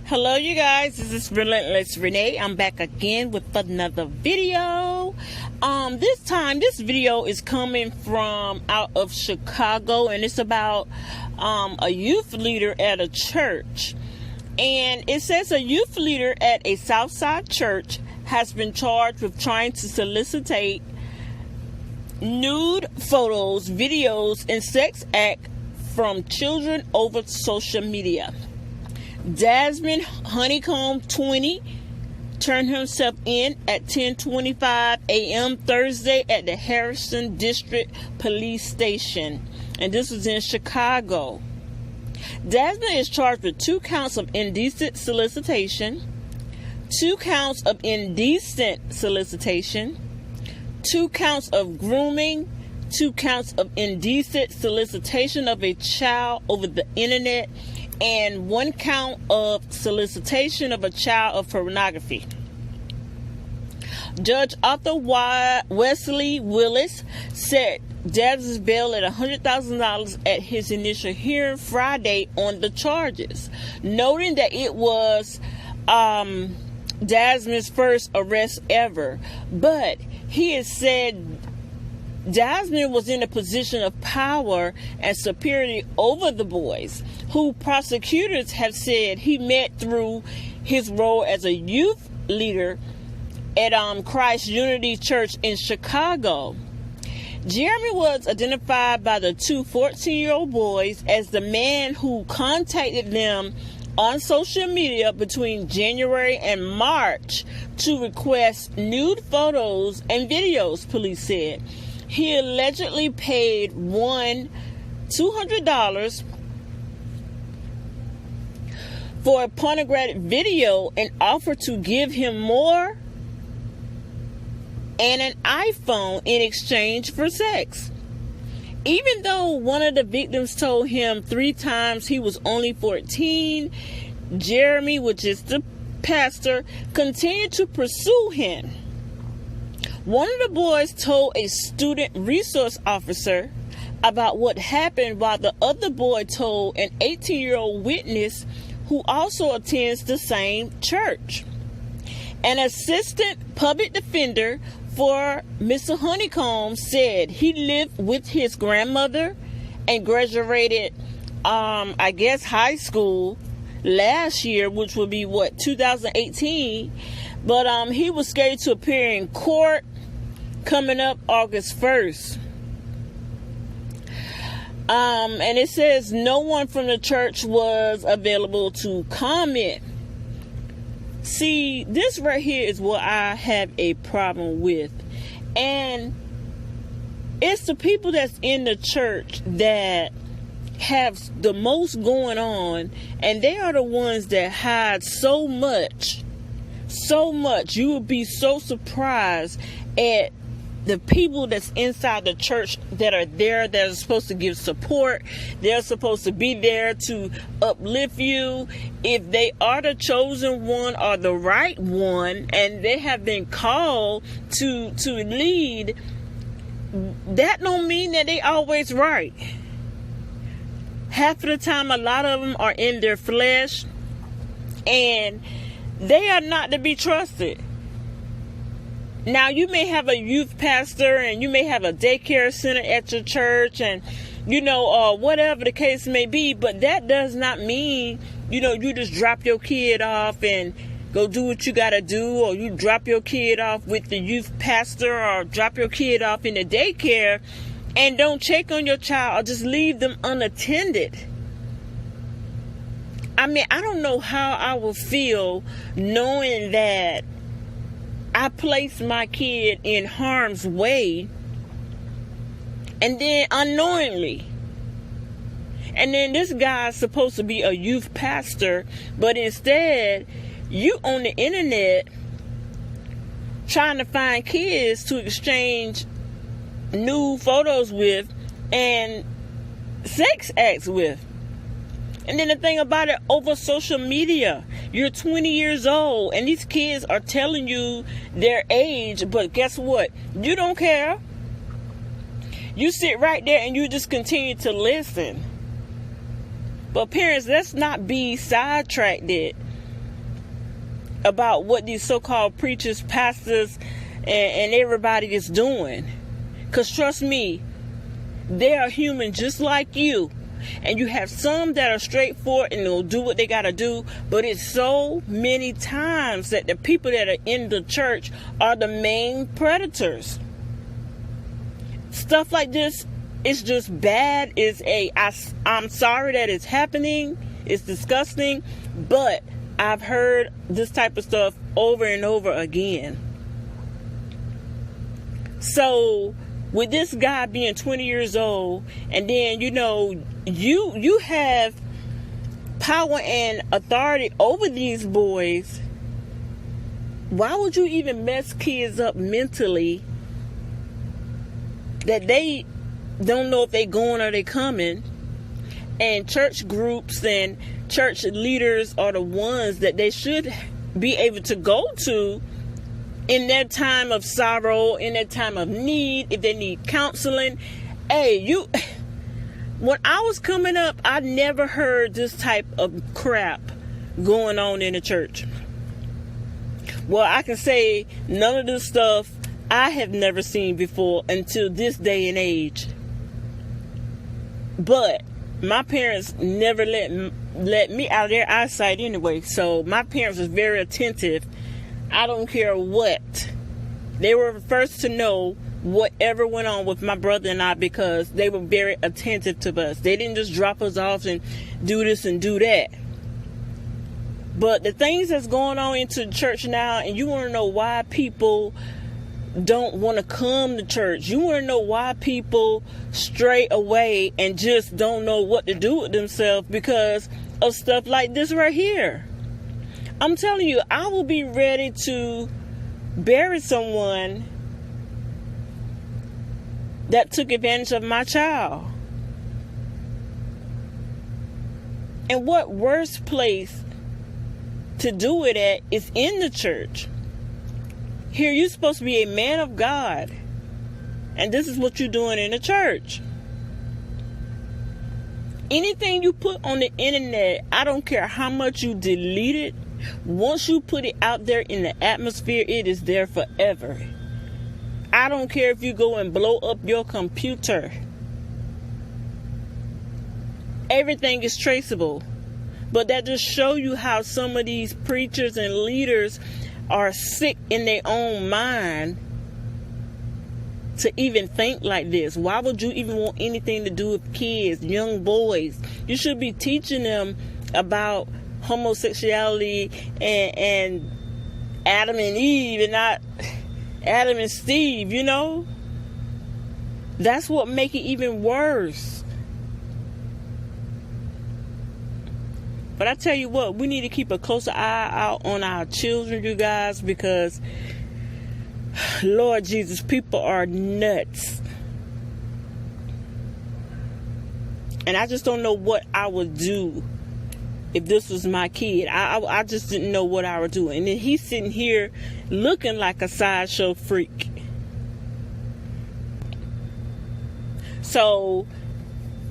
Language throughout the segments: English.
Hello you guys, this is Relentless Renee. I'm back again with another video. This video is coming from out of Chicago, and it's about a youth leader at a church. And it says a youth leader at a Southside church has been charged with trying to solicitate nude photos, videos, and sex acts from children over social media. Desmond Honeycomb, 20, turned himself in at 10:25 a.m. Thursday at the Harrison District Police Station, and this was in Chicago. Desmond is charged with 2 counts of indecent solicitation, 2 counts of indecent solicitation, 2 counts of grooming, 2 counts of indecent solicitation of a child over the internet, and 1 count of solicitation of a child of pornography. Judge Arthur Wesley Willis set Desmond's bail at $100,000 at his initial hearing Friday on the charges, noting that it was Desmond's first arrest ever. But he has said Desmond was in a position of power and superiority over the boys, who prosecutors have said he met through his role as a youth leader at Christ Unity Church in Chicago. Jeremy was identified by the 2 14-year-old boys as the man who contacted them on social media between January and March to request nude photos and videos, police said. He allegedly paid one $200 for a pornographic video and offered to give him more and an iPhone in exchange for sex. Even though one of the victims told him 3 times he was only 14, Jeremy, which is the pastor, continued to pursue him. One of the boys told a student resource officer about what happened, while the other boy told an 18-year-old witness who also attends the same church. An assistant public defender for Mr. Honeycomb said he lived with his grandmother and graduated, high school last year, which would be 2018. But he was scheduled to appear in court coming up August 1st. And it says no one from the church was available to comment. See, this right here is what I have a problem with. And it's the people that's in the church that have the most going on, and they are the ones that hide so much. You would be so surprised at the people that's inside the church that are there, that are supposed to give support. They're supposed to be there to uplift you. If they are the chosen one or the right one, and they have been called to lead, that don't mean that they always right. Half of the time, a lot of them are in their flesh, and they are not to be trusted. Now, you may have a youth pastor, and you may have a daycare center at your church, and, whatever the case may be, but that does not mean, you just drop your kid off and go do what you got to do, or you drop your kid off with the youth pastor, or drop your kid off in the daycare and don't check on your child, or just leave them unattended. I mean, I don't know how I would feel knowing that I placed my kid in harm's way, and then unknowingly. And then this guy's supposed to be a youth pastor, but instead, you on the internet trying to find kids to exchange nude photos with and sex acts with. And then the thing about it, over social media, you're 20 years old, and these kids are telling you their age, but guess what? You don't care. You sit right there and you just continue to listen. But parents, let's not be sidetracked about what these so-called preachers, pastors, and everybody is doing. Because trust me, they are human just like you. And you have some that are straightforward and they'll do what they got to do. But it's so many times that the people that are in the church are the main predators. Stuff like this is just bad. I'm sorry that it's happening. It's disgusting. But I've heard this type of stuff over and over again. So with this guy being 20 years old, and then, you have power and authority over these boys, why would you even mess kids up mentally that they don't know if they going or they coming? And church groups and church leaders are the ones that they should be able to go to in their time of sorrow, in their time of need, if they need counseling. When I was coming up, I never heard this type of crap going on in the church. Well, I can say none of this stuff I have never seen before until this day and age. But my parents never let me out of their eyesight anyway. So my parents was very attentive. I don't care what. They were the first to know whatever went on with my brother and I, because they were very attentive to us. They didn't just drop us off and do this and do that. But the things that's going on into the church now, and you want to know why people don't want to come to church. You want to know why people stray away and just don't know what to do with themselves because of stuff like this right here. I'm telling you, I will be ready to bury someone that took advantage of my child. And what worse place to do it at is in the church. Here you're supposed to be a man of God, and this is what you're doing in the church. Anything you put on the internet, I don't care how much you delete it, once you put it out there in the atmosphere, it is there forever. I don't care if you go and blow up your computer. Everything is traceable. But that just shows you how some of these preachers and leaders are sick in their own mind to even think like this. Why would you even want anything to do with kids, young boys? You should be teaching them about homosexuality and Adam and Eve, and not Adam and Steve, That's what make it even worse. But I tell you what, we need to keep a closer eye out on our children, you guys, because Lord Jesus, people are nuts. And I just don't know what I would do if this was my kid. I just didn't know what I would do. And then he's sitting here looking like a sideshow freak. So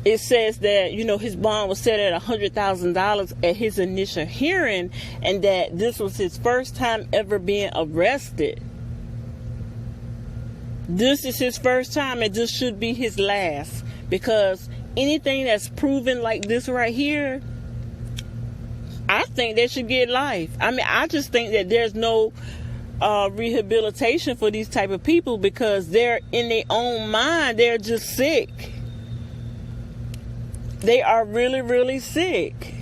it says that, his bond was set at $100,000 at his initial hearing, and that this was his first time ever being arrested. This is his first time, and this should be his last, because anything that's proven like this right here, I think they should get life. I just think that there's no rehabilitation for these type of people, because they're in their own mind. They're just sick. They are really, really sick.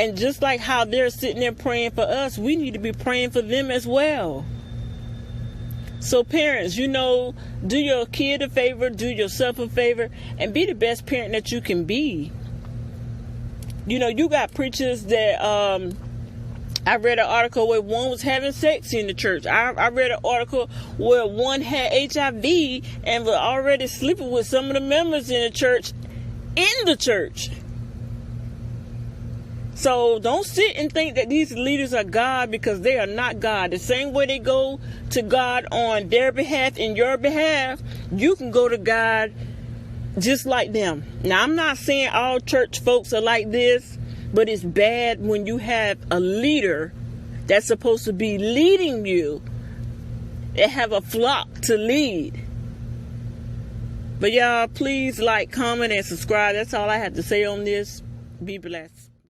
And just like how they're sitting there praying for us, we need to be praying for them as well. So parents, do your kid a favor, do yourself a favor, and be the best parent that you can be. You got preachers that, I read an article where one was having sex in the church. I read an article where one had HIV and was already sleeping with some of the members in the church. So don't sit and think that these leaders are God, because they are not God. The same way they go to God on their behalf, in your behalf, you can go to God just like them. Now, I'm not saying all church folks are like this, But it's bad when you have a leader that's supposed to be leading you, that have a flock to lead. But y'all, please like, comment, and subscribe. That's all I have to say on this. Be blessed.